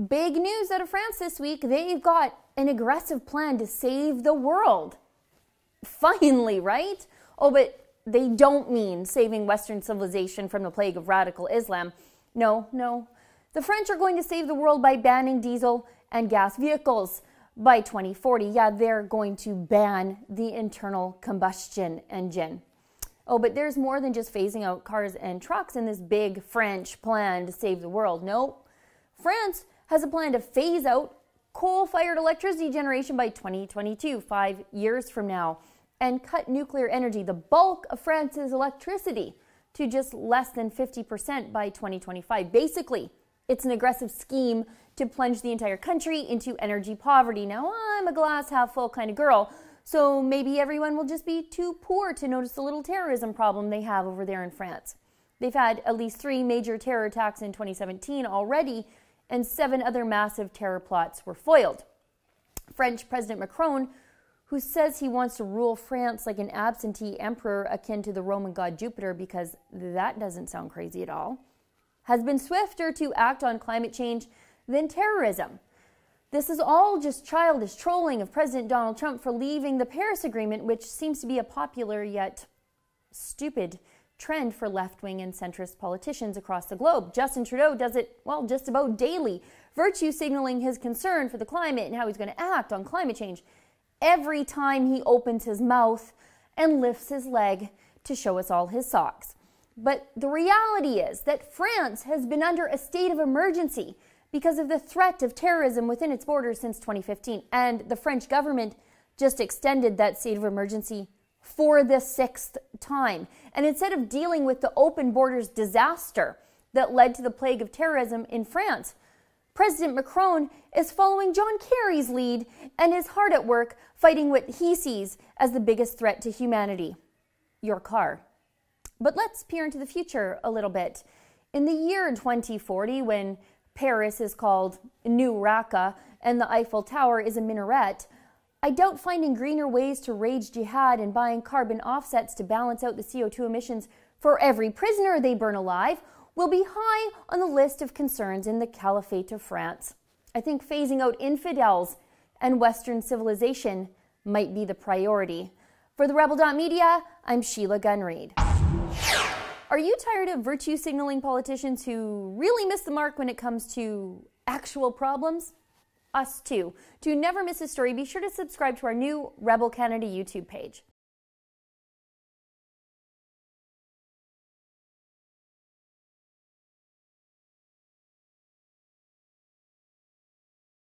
Big news out of France this week. They've got an aggressive plan to save the world. Finally, right? Oh, but they don't mean saving Western civilization from the plague of radical Islam. No. The French are going to save the world by banning diesel and gas vehicles by 2040. Yeah, they're going to ban the internal combustion engine. Oh, but there's more than just phasing out cars and trucks in this big French plan to save the world. No, France has a plan to phase out coal-fired electricity generation by 2022, 5 years from now, and cut nuclear energy, the bulk of France's electricity, to just less than 50% by 2025. Basically, it's an aggressive scheme to plunge the entire country into energy poverty. Now, I'm a glass half full kind of girl, so maybe everyone will just be too poor to notice the little terrorism problem they have over there in France. They've had at least 3 major terror attacks in 2017 already, and 7 other massive terror plots were foiled. French President Macron, who says he wants to rule France like an absentee emperor akin to the Roman god Jupiter, because that doesn't sound crazy at all, has been swifter to act on climate change than terrorism. This is all just childish trolling of President Donald Trump for leaving the Paris Agreement, which seems to be a popular yet stupid trend for left-wing and centrist politicians across the globe. Justin Trudeau does it, well, just about daily, virtue signaling his concern for the climate and how he's going to act on climate change every time he opens his mouth and lifts his leg to show us all his socks. But the reality is that France has been under a state of emergency because of the threat of terrorism within its borders since 2015. And the French government just extended that state of emergency for the 6th time. And instead of dealing with the open borders disaster that led to the plague of terrorism in France, President Macron is following John Kerry's lead and is hard at work fighting what he sees as the biggest threat to humanity: your car. But let's peer into the future a little bit. In the year 2040, when Paris is called New Raqqa and the Eiffel Tower is a minaret, I doubt finding greener ways to wage jihad and buying carbon offsets to balance out the CO2 emissions for every prisoner they burn alive will be high on the list of concerns in the Caliphate of France. I think phasing out infidels and Western civilization might be the priority. For the Rebel.media, I'm Sheila Gunn-Reid. Are you tired of virtue signaling politicians who really miss the mark when it comes to actual problems? Us too. To never miss a story, be sure to subscribe to our new Rebel Canada YouTube page.